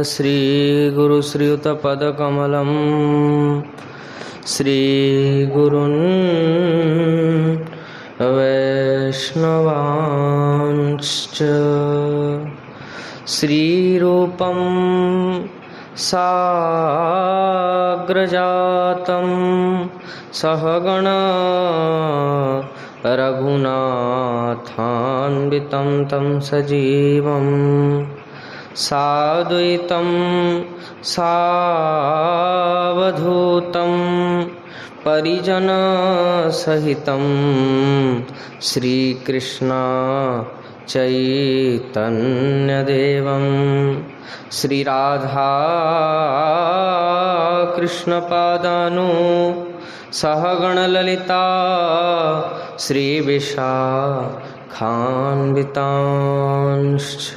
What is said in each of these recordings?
श्रीगुरुश्रीयुतपदकमलं श्रीगुरुन् वैष्णवांश्च श्रीरूपं साग्रजातं सहगण रघुनाथान्वितं तं सजीवं साद्वैतं सावधूतं परिजनसहितं श्रीकृष्ण चैतन्यदेवं श्रीराधा कृष्णपादानु सहगणललिता श्रीविशाखान्वितांश्च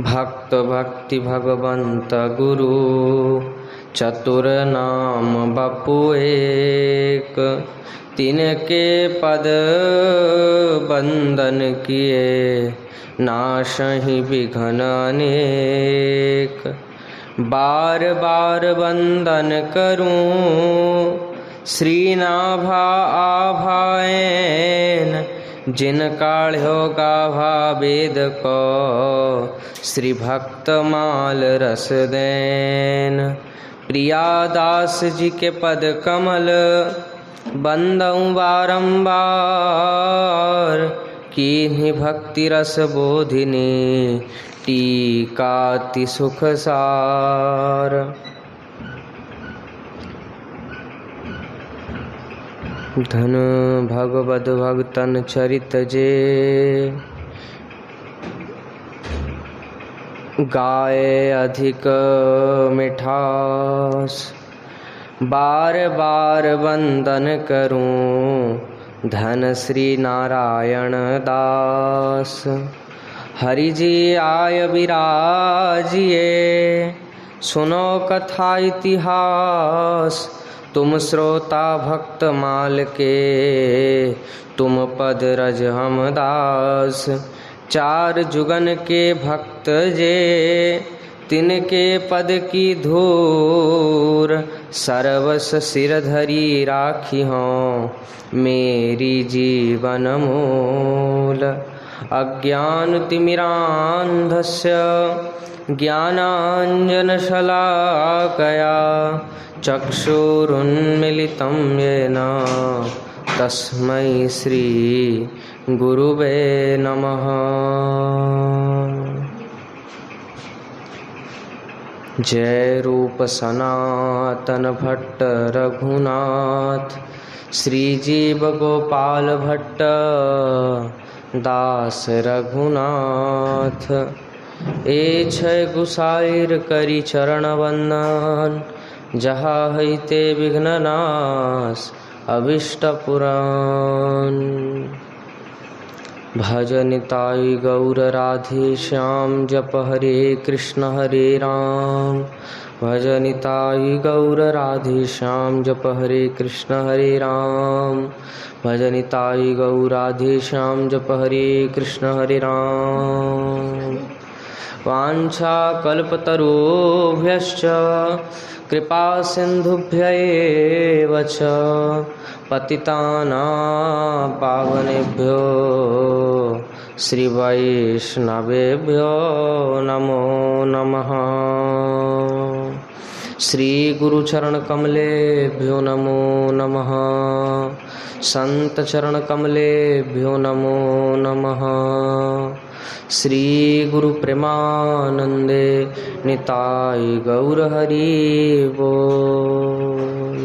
भक्त भक्ति भगवंत गुरु चतुर्नाम बपु एक तिनके पद बंदन किए नाशहि विघ्न अनेक बार बार वंदन करूं श्रीनाभा आभाएन जिन काढ़्यो गाभा वेद को श्री भक्त माल रस देन प्रियादास जी के पद कमल बंदऊं बारंबार कीन्ही भक्ति रस बोधिनी टीकाति सुख सार। धन भगवद भगतन चरित जे गाए अधिक मिठास बार बार वंदन करूं धन श्री नारायण दास। हरि जी आय विराजिए सुनो कथा इतिहास तुम श्रोता भक्त माल के तुम पद रज हम दास। चार जुगन के भक्त जे तिनके पद की धूर सर्वस सिर धरी राखी हों मेरी जीवन मूल। अज्ञान तिमिरांधस्य ज्ञानांजनशलाकया चक्षुरुन्मिलितं येन तस्मै श्री गुरुवे नमः। जय रूप सनातन भट्ट रघुनाथ श्रीजीव गोपाल भट्ट दास रघुनाथ। ए छय गुसाइर करी चरण वंदन जहाँ हईते विघ्ननाश अभिष्ट पुराण। भजनिताई गौर राधे श्याम जप हरे कृष्ण हरे राम। भजनिताई गौर राधे श्याम जप हरे कृष्ण हरे राम। भजनिताई गौर राधे श्याम जप हरे कृष्ण हरे राम। वाञ्छा कल्पतरुभ्यश्च कृपा सिन्धुभ्यैव च पतितानां पावनेभ्यो श्रीवैष्णवेभ्यो नमो नमः। श्रीगुरुचरणकमलेभ्यो नमो नमः। सन्तचरणकमलेभ्यो नमो नमः। श्री गुरु प्रेमानंदे निताय गौर हरि बोल।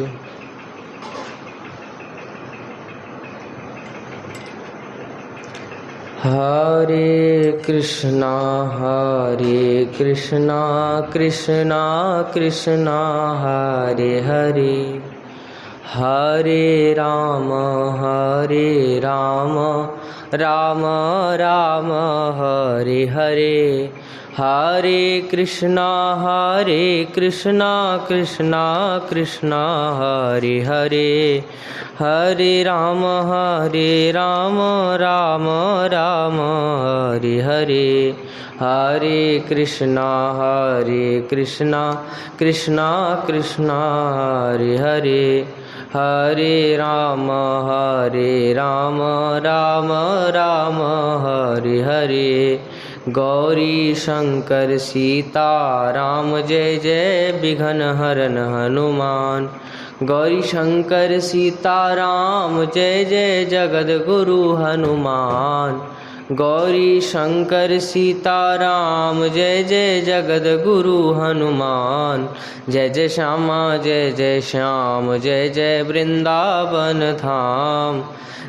हरे कृष्णा कृष्णा कृष्णा हरे हरे हरे राम राम राम हरे हरे, हरे कृष्णा कृष्णा कृष्णा हरे हरे, हरे राम राम राम हरे हरे, हरे कृष्णा कृष्णा कृष्णा हरे हरे, हरे राम राम राम हरे हरे। गौरी शंकर सीता राम जय जय विघ्न हरन हनुमान, गौरी शंकर सीता राम जय जय जगद गुरु हनुमान, गौरी शंकर सीता राम जय जय जगद गुरु हनुमान, जय जय श्यामा जय श्याम जय जय वृंदावन धाम,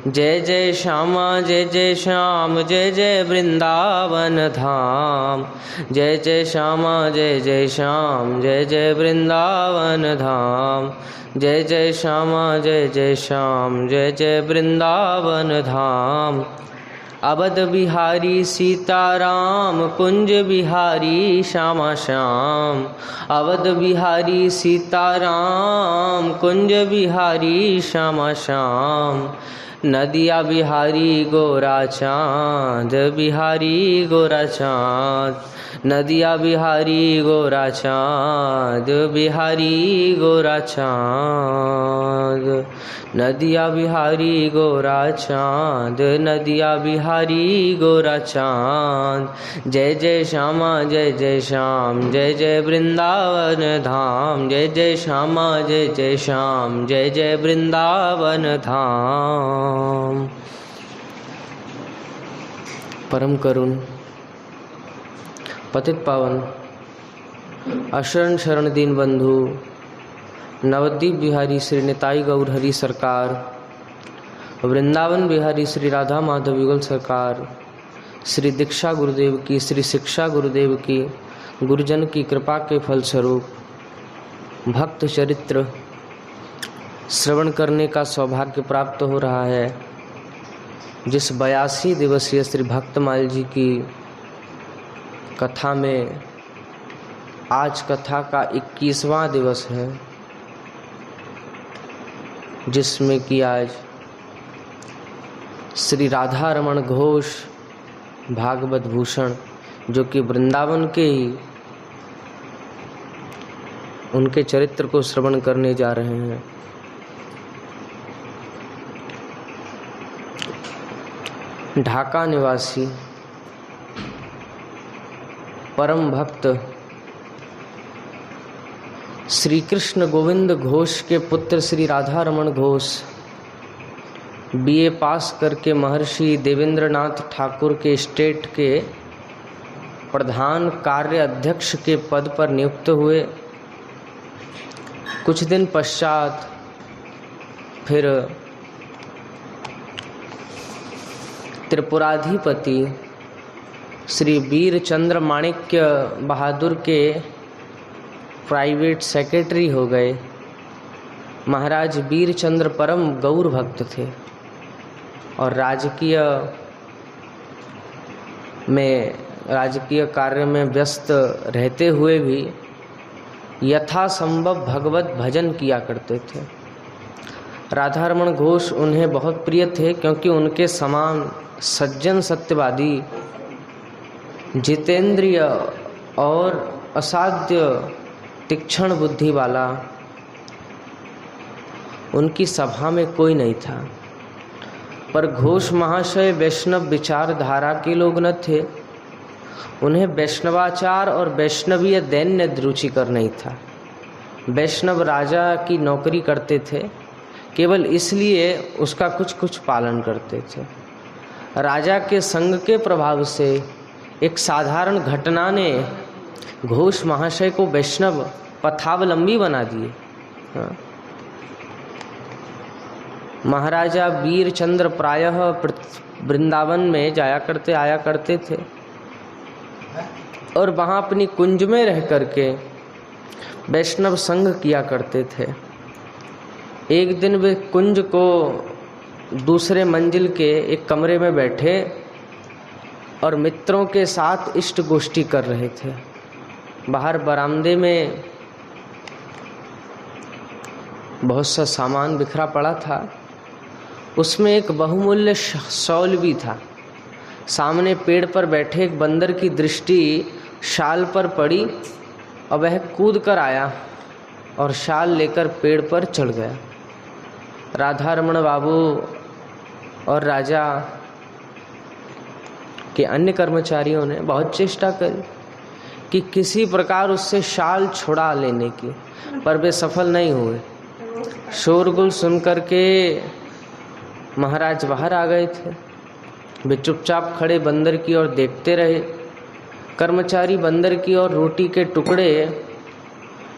जय जय श्यामा जय श्याम जय जय वृंदावन धाम, जय जय श्यामा जय श्याम जय जय वृंदावन धाम, जय जय श्यामा जय श्याम जय जय वृंदावन धाम। अवध बिहारी सीताराम कुंज बिहारी श्यामा श्याम, अवध बिहारी सीताराम कुंज बिहारी श्यामा श्याम, नदिया बिहारी गोरा चाँद बिहारी गोरा चाँद, नदिया बिहारी गोरा चाँद बिहारी गोरा चाँद, नदिया बिहारी गोरा चाँद नदिया बिहारी गोरा चाँद, जय जय श्यामा जय श्याम जय जय वृंदावन धाम, जय जय श्यामा जय श्याम जय जय वृंदावन धाम। परम करुण पतित पावन अशरण शरण दीन बंधु नवद्वीप बिहारी श्री निताई गौर हरि सरकार, वृंदावन बिहारी श्री राधा माधव युगल सरकार, श्री दीक्षा गुरुदेव की, श्री शिक्षा गुरुदेव की, गुरुजन की कृपा के फलस्वरूप भक्त चरित्र श्रवण करने का सौभाग्य प्राप्त हो रहा है। जिस 82 दिवसीय श्री भक्तमाल जी की कथा में आज कथा का 21वां दिवस है, जिसमें कि आज श्री राधा रमण घोष भागवत भूषण जो कि वृंदावन के ही उनके चरित्र को श्रवण करने जा रहे हैं। ढाका निवासी परम भक्त श्री कृष्ण गोविंद घोष के पुत्र श्री राधा रमण घोष BA पास करके महर्षि देवेंद्रनाथ ठाकुर के स्टेट के प्रधान कार्य अध्यक्ष के पद पर नियुक्त हुए। कुछ दिन पश्चात फिर त्रिपुराधिपति श्री वीर चंद्र माणिक्य बहादुर के प्राइवेट सेक्रेटरी हो गए। महाराज वीर चंद्र परम गौर भक्त थे और राजकीय कार्य में व्यस्त रहते हुए भी यथासंभव भगवत भजन किया करते थे। राधा रमण घोष उन्हें बहुत प्रिय थे, क्योंकि उनके समान सज्जन सत्यवादी जितेंद्रिय और असाध्य तीक्ष्ण बुद्धि वाला उनकी सभा में कोई नहीं था। पर घोष महाशय वैष्णव विचारधारा के लोग न थे। उन्हें वैष्णवाचार और वैष्णवीय दैन्य रुचिकर नहीं था। वैष्णव राजा की नौकरी करते थे, केवल इसलिए उसका कुछ पालन करते थे। राजा के संग के प्रभाव से एक साधारण घटना ने घोष महाशय को वैष्णव पथावलंबी बना दिए। महाराजा वीर चंद्र प्रायः वृंदावन में आया करते थे और वहाँ अपनी कुंज में रह करके वैष्णव संग किया करते थे। एक दिन वे कुंज को दूसरे मंजिल के एक कमरे में बैठे और मित्रों के साथ इष्ट गोष्ठी कर रहे थे। बाहर बरामदे में बहुत सा सामान बिखरा पड़ा था, उसमें एक बहुमूल्य शॉल भी था। सामने पेड़ पर बैठे एक बंदर की दृष्टि शाल पर पड़ी और वह कूद कर आया और शाल लेकर पेड़ पर चढ़ गया। राधा रमण बाबू और राजा के अन्य कर्मचारियों ने बहुत चेष्टा करी कि किसी प्रकार उससे शाल छुड़ा लेने की, पर वे सफल नहीं हुए। शोरगुल सुनकर के महाराज बाहर आ गए थे। वे चुपचाप खड़े बंदर की ओर देखते रहे। कर्मचारी बंदर की ओर रोटी के टुकड़े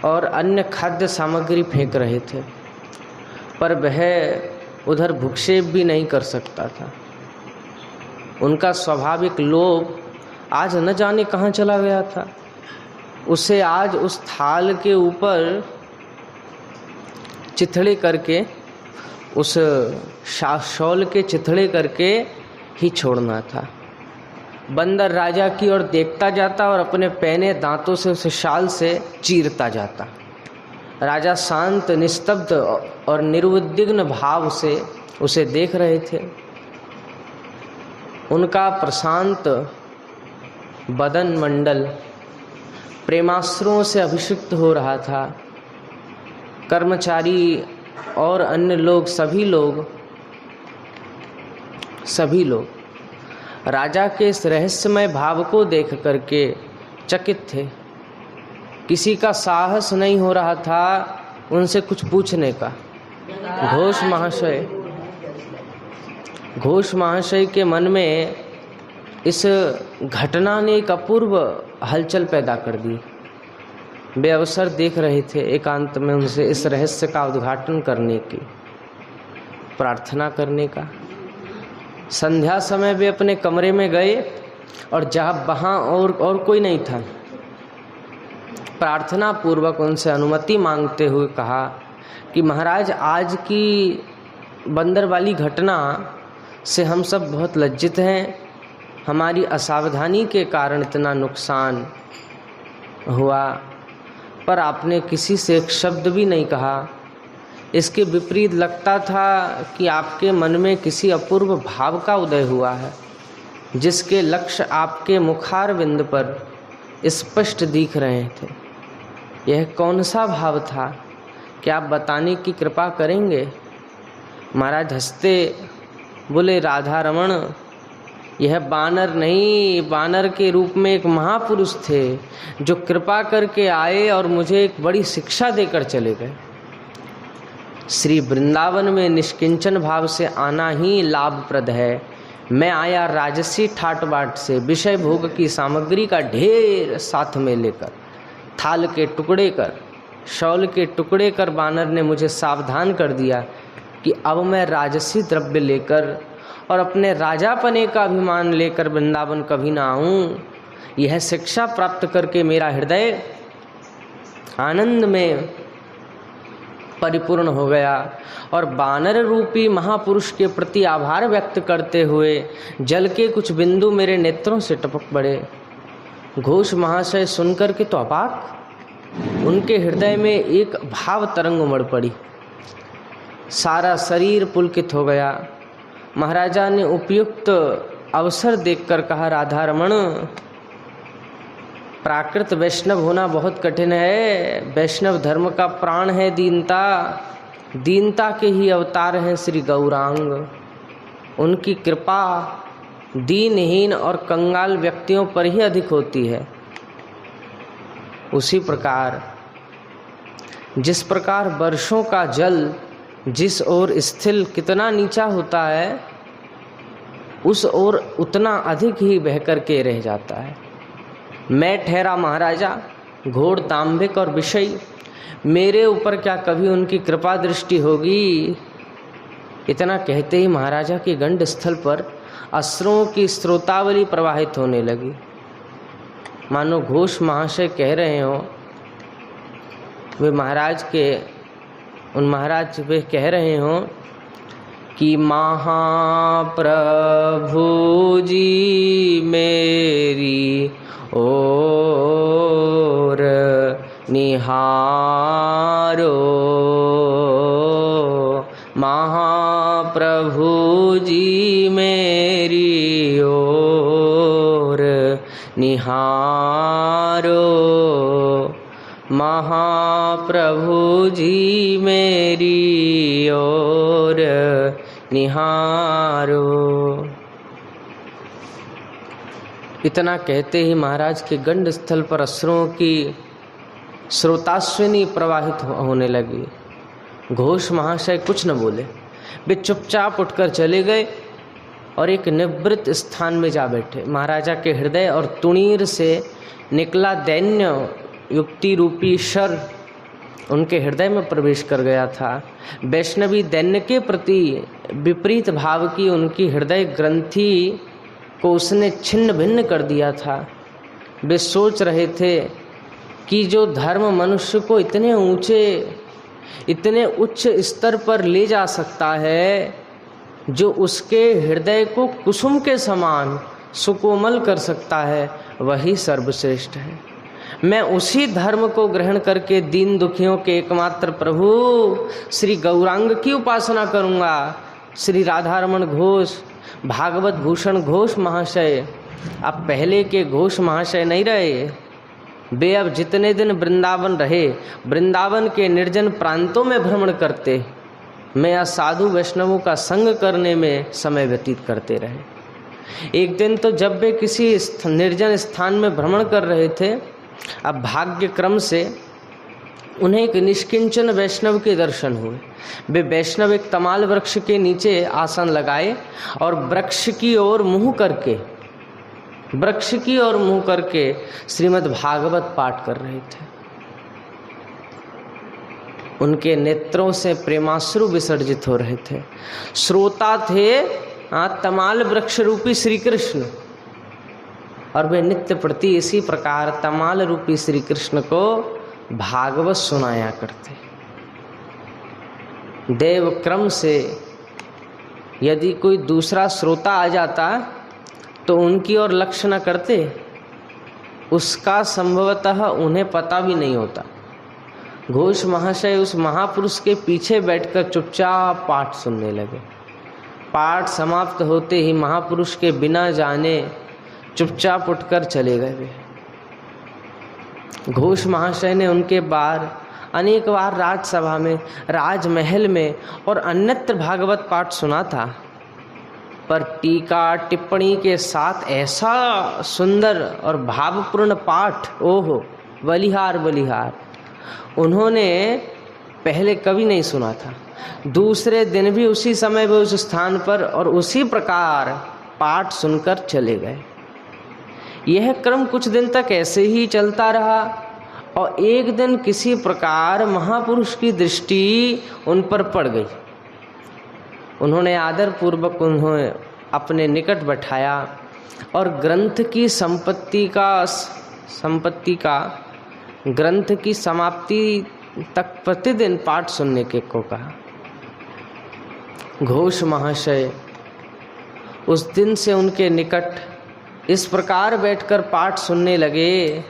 और अन्य खाद्य सामग्री फेंक रहे थे, पर वह उधर भूक्षेप भी नहीं कर सकता था। उनका स्वाभाविक लोभ आज न जाने कहाँ चला गया था। उसे आज उस थाल के ऊपर चिथड़े करके, उस शॉल के चिथड़े करके ही छोड़ना था। बंदर राजा की ओर देखता जाता और अपने पैने दांतों से उसे शाल से चीरता जाता। राजा शांत, निस्तब्ध और निर्विघ्न भाव से उसे देख रहे थे। उनका प्रशांत बदन मंडल प्रेमाश्रुओं से अभिषिक्त हो रहा था। कर्मचारी और अन्य लोग, सभी लोग राजा के इस रहस्यमय भाव को देख करके चकित थे। किसी का साहस नहीं हो रहा था उनसे कुछ पूछने का। घोष महाशय के मन में इस घटना ने एक अपूर्व हलचल पैदा कर दी। वे अवसर देख रहे थे एकांत में उनसे इस रहस्य का उद्घाटन करने की, प्रार्थना करने का। संध्या समय वे अपने कमरे में गए और जहाँ वहाँ और कोई नहीं था, प्रार्थना पूर्वक उनसे अनुमति मांगते हुए कहा कि महाराज, आज की बंदर वाली घटना से हम सब बहुत लज्जित हैं। हमारी असावधानी के कारण इतना नुकसान हुआ, पर आपने किसी से एक शब्द भी नहीं कहा। इसके विपरीत लगता था कि आपके मन में किसी अपूर्व भाव का उदय हुआ है, जिसके लक्ष्य आपके मुखारविंद पर स्पष्ट दिख रहे थे। यह कौन सा भाव था, क्या आप बताने की कृपा करेंगे? महाराज हंसते बोले, राधा रमण, यह बानर नहीं, बानर के रूप में एक महापुरुष थे जो कृपा करके आए और मुझे एक बड़ी शिक्षा देकर चले गए। श्री वृंदावन में निष्किंचन भाव से आना ही लाभप्रद है। मैं आया राजसी ठाट बाट से, विषय भोग की सामग्री का ढेर साथ में लेकर, थाल के टुकड़े कर, शॉल के टुकड़े कर बानर ने मुझे सावधान कर दिया कि अब मैं राजसी द्रव्य लेकर और अपने राजापने का अभिमान लेकर वृंदावन कभी ना आऊं। यह शिक्षा प्राप्त करके मेरा हृदय आनंद में परिपूर्ण हो गया और बानर रूपी महापुरुष के प्रति आभार व्यक्त करते हुए जल के कुछ बिंदु मेरे नेत्रों से टपक पड़े। घोष महाशय सुनकर के तो अपाक, उनके हृदय में एक भाव तरंग उमड़ पड़ी। सारा शरीर पुलकित हो गया। महाराजा ने उपयुक्त अवसर देखकर कहा, राधा रमण, प्राकृत वैष्णव होना बहुत कठिन है। वैष्णव धर्म का प्राण है दीनता। दीनता के ही अवतार हैं श्री गौरांग। उनकी कृपा दीनहीन और कंगाल व्यक्तियों पर ही अधिक होती है। उसी प्रकार जिस प्रकार वर्षों का जल जिस ओर स्थिल कितना नीचा होता है, उस ओर उतना अधिक ही बह करके रह जाता है। मैं ठहरा महाराजा घोर दाम्भिक और विषयी, मेरे ऊपर क्या कभी उनकी कृपा दृष्टि होगी? इतना कहते ही महाराजा के गंड स्थल पर अश्रुओं की स्रोतावली प्रवाहित होने लगी। मानो घोष महाशय कह रहे हो, वे कह रहे हो कि महाप्रभु जी मेरी ओर निहारो, महाप्रभु जी मेरी ओर निहारो, महाप्रभु जी मेरी ओर निहारो। इतना कहते ही महाराज के गंड स्थल पर अश्रुओं की स्रोताश्विनी प्रवाहित होने लगी। घोष महाशय कुछ न बोले, वे चुपचाप उठकर चले गए और एक निवृत्त स्थान में जा बैठे। महाराजा के हृदय और तुणीर से निकला दैन्य युक्ति रूपी शर उनके हृदय में प्रवेश कर गया था। वैष्णवी दैन्य के प्रति विपरीत भाव की उनकी हृदय ग्रंथि को उसने छिन्न भिन्न कर दिया था। वे सोच रहे थे कि जो धर्म मनुष्य को इतने ऊंचे, इतने उच्च स्तर पर ले जा सकता है, जो उसके हृदय को कुसुम के समान सुकोमल कर सकता है, वही सर्वश्रेष्ठ है। मैं उसी धर्म को ग्रहण करके दीन दुखियों के एकमात्र प्रभु श्री गौरांग की उपासना करूंगा। श्री राधारमण घोष, भागवत भूषण घोष महाशय अब पहले के घोष महाशय नहीं रहे। वे अब जितने दिन वृंदावन रहे, वृंदावन के निर्जन प्रांतों में भ्रमण करते, मैं साधु वैष्णवों का संग करने में समय व्यतीत करते रहे। एक दिन तो जब वे किसी निर्जन स्थान में भ्रमण कर रहे थे, अब भाग्य क्रम से उन्हें एक निष्किंचन वैष्णव के दर्शन हुए। वे वैष्णव एक तमाल वृक्ष के नीचे आसन लगाए और वृक्ष की ओर मुंह करके श्रीमद् भागवत पाठ कर रहे थे। उनके नेत्रों से प्रेमाश्रु विसर्जित हो रहे थे। श्रोता थे तमाल वृक्ष रूपी श्री कृष्ण, और वे नित्य प्रति इसी प्रकार तमाल रूपी श्री कृष्ण को भागवत सुनाया करते। देव क्रम से यदि कोई दूसरा श्रोता आ जाता तो उनकी ओर लक्ष्य न करते, उसका संभवतः उन्हें पता भी नहीं होता। घोष महाशय उस महापुरुष के पीछे बैठकर चुपचाप पाठ सुनने लगे। पाठ समाप्त होते ही महापुरुष के बिना जाने चुपचाप उठकर चले गए वे। घोष महाशय ने उनके बार अनेक बार राजसभा में, राजमहल में और अन्यत्र भागवत पाठ सुना था, पर टीका टिप्पणी के साथ ऐसा सुंदर और भावपूर्ण पाठ, ओहो बलिहार बलिहार, उन्होंने पहले कभी नहीं सुना था। दूसरे दिन भी उसी समय वे उस स्थान पर और उसी प्रकार पाठ सुनकर चले गए। यह क्रम कुछ दिन तक ऐसे ही चलता रहा और एक दिन किसी प्रकार महापुरुष की दृष्टि उन पर पड़ गई। उन्होंने आदर पूर्वक उन्हें अपने निकट बैठाया और ग्रंथ की समाप्ति तक प्रतिदिन पाठ सुनने के को कहा। घोष महाशय उस दिन से उनके निकट इस प्रकार बैठकर पाठ सुनने लगे,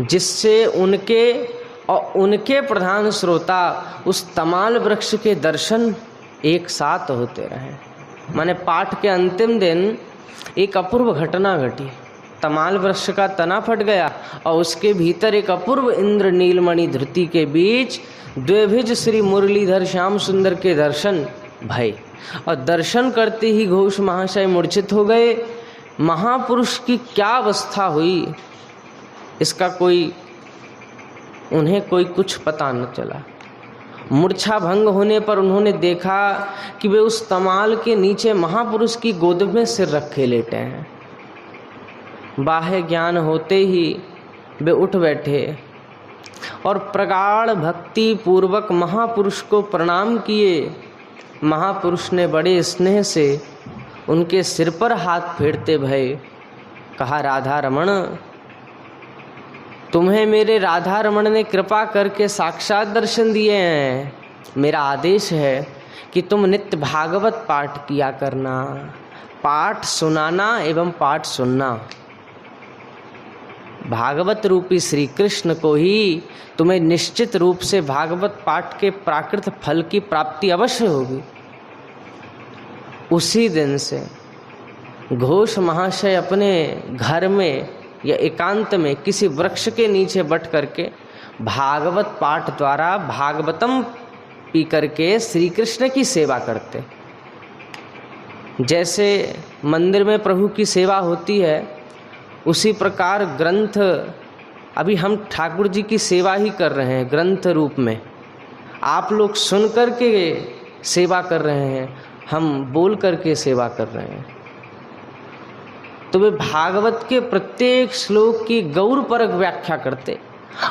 जिससे उनके और उनके प्रधान श्रोता उस तमाल वृक्ष के दर्शन एक साथ होते रहे। माने पाठ के अंतिम दिन एक अपूर्व घटना घटी। तमाल वृक्ष का तना फट गया और उसके भीतर एक अपूर्व इंद्र नीलमणि धृति के बीच द्विभुज श्री मुरलीधर श्याम सुंदर के दर्शन भय, और दर्शन करते ही घोष महाशय मूर्छित हो गए। महापुरुष की क्या अवस्था हुई, इसका उन्हें कोई कुछ पता न चला। मूर्छा भंग होने पर उन्होंने देखा कि वे उस तमाल के नीचे महापुरुष की गोद में सिर रखे लेटे हैं। बाह्य ज्ञान होते ही वे उठ बैठे और प्रगाढ़ भक्ति पूर्वक महापुरुष को प्रणाम किए। महापुरुष ने बड़े स्नेह से उनके सिर पर हाथ फेरते भय कहा, राधा रमण, तुम्हें मेरे राधा रमण ने कृपा करके साक्षात दर्शन दिए हैं। मेरा आदेश है कि तुम नित्य भागवत पाठ किया करना, पाठ सुनाना एवं पाठ सुनना। भागवत रूपी श्री कृष्ण को ही तुम्हें निश्चित रूप से भागवत पाठ के प्राकृत फल की प्राप्ति अवश्य होगी। उसी दिन से घोष महाशय अपने घर में या एकांत में किसी वृक्ष के नीचे बैठ करके भागवत पाठ द्वारा भागवतम पी करके श्री कृष्ण की सेवा करते। जैसे मंदिर में प्रभु की सेवा होती है, उसी प्रकार ग्रंथ, अभी हम ठाकुर जी की सेवा ही कर रहे हैं ग्रंथ रूप में। आप लोग सुन कर के सेवा कर रहे हैं, हम बोल करके सेवा कर रहे हैं। तो वे भागवत के प्रत्येक श्लोक की गौरपरक व्याख्या करते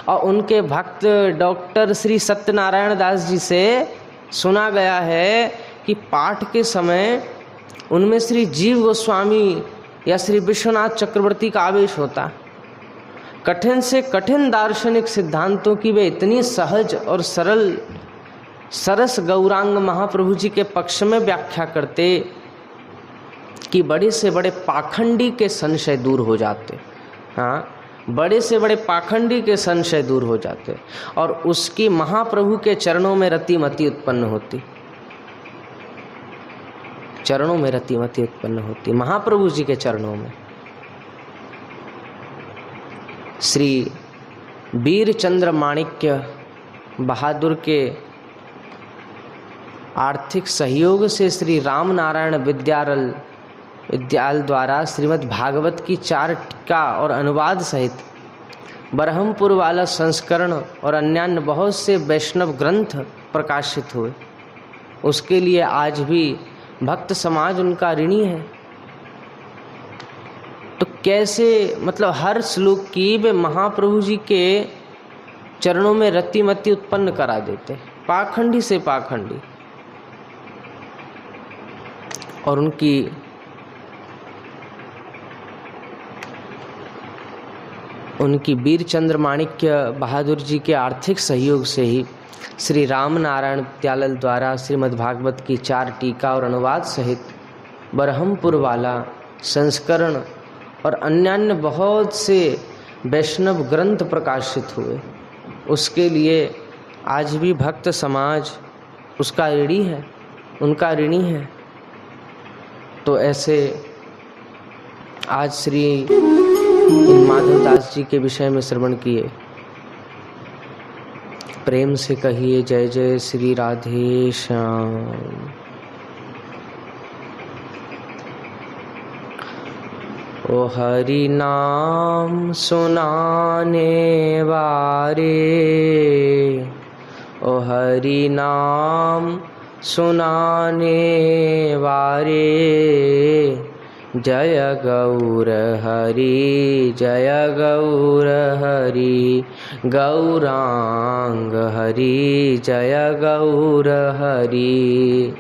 और उनके भक्त डॉक्टर श्री सत्यनारायण दास जी से सुना गया है कि पाठ के समय उनमें श्री जीव गोस्वामी या श्री विश्वनाथ चक्रवर्ती का आवेश होता। कठिन से कठिन दार्शनिक सिद्धांतों की वे इतनी सहज और सरल सरस गौरांग महाप्रभु जी के पक्ष में व्याख्या करते कि बड़े से बड़े पाखंडी के संशय दूर हो जाते। हाँ, बड़े से बड़े पाखंडी के संशय दूर हो जाते और उसकी महाप्रभु के चरणों में रतिमति उत्पन्न होती, चरणों में रतिमति उत्पन्न होती, महाप्रभु जी के चरणों में। श्री वीर चंद्र माणिक्य बहादुर के आर्थिक सहयोग से श्री राम नारायण विद्यालय द्वारा श्रीमद् भागवत की 4 टीका और अनुवाद सहित बरहमपुर वाला संस्करण और अन्यान्य बहुत से वैष्णव ग्रंथ प्रकाशित हुए। उसके लिए आज भी भक्त समाज उनका ऋणी है। तो कैसे, मतलब हर श्लोक की वे महाप्रभु जी के चरणों में रतिमति उत्पन्न करा देते, पाखंडी से पाखंडी। और उनकी वीर चंद्र माणिक्य बहादुर जी के आर्थिक सहयोग से ही श्री राम नारायण विद्यालय द्वारा श्रीमद् भागवत की 4 टीका और अनुवाद सहित बरहमपुर वाला संस्करण और अन्यान्य बहुत से वैष्णव ग्रंथ प्रकाशित हुए। उसके लिए आज भी भक्त समाज उसका ऋणी है, उनका ऋणी है। तो ऐसे आज श्री माधवदास जी के विषय में श्रवण किए। प्रेम से कहिए जय जय श्री राधे श्याम। ओ हरि नाम सुनाने वारे, ओ हरि नाम सुनाने वारे, जय गौर हरि जय गौर हरि, गौरांग हरि जय गौर हरि,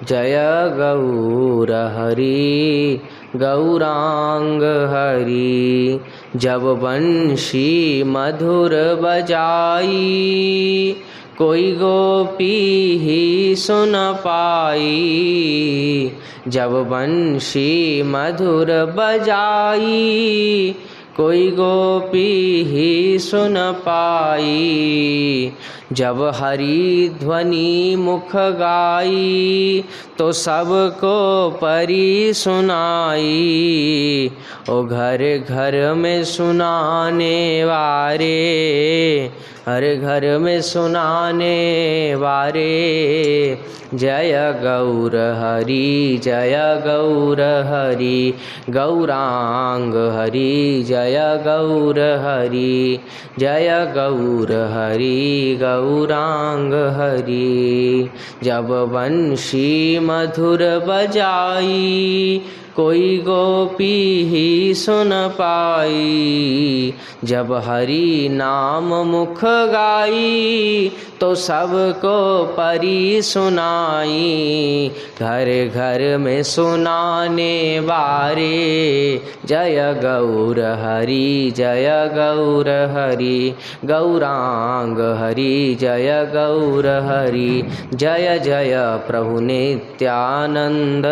जय गौर हरि गौरांग हरि। जब बंशी मधुर बजाई, कोई गोपी ही सुन पाई। जब बंशी मधुर बजाई, कोई गोपी ही सुन पाई। जब हरि ध्वनि मुख गाई, तो सबको परी सुनाई। ओ घर घर में सुनाने वारे, हर घर में सुनाने वारे, जय गौर हरि जय गौर हरि, गौरांग हरि जय गौर हरि, जय गौर हरि गौरांग हरि। जब बंशी मधुर बजाई, कोई गोपी ही सुन पाई। जब हरि नाम मुख गाई तो सबको परी सुनाई। घर घर में सुनाने बारे जय गौर हरि जय गौर हरि। गौरांग हरि जय गौर हरि। जय जय प्रभु नित्यानंद।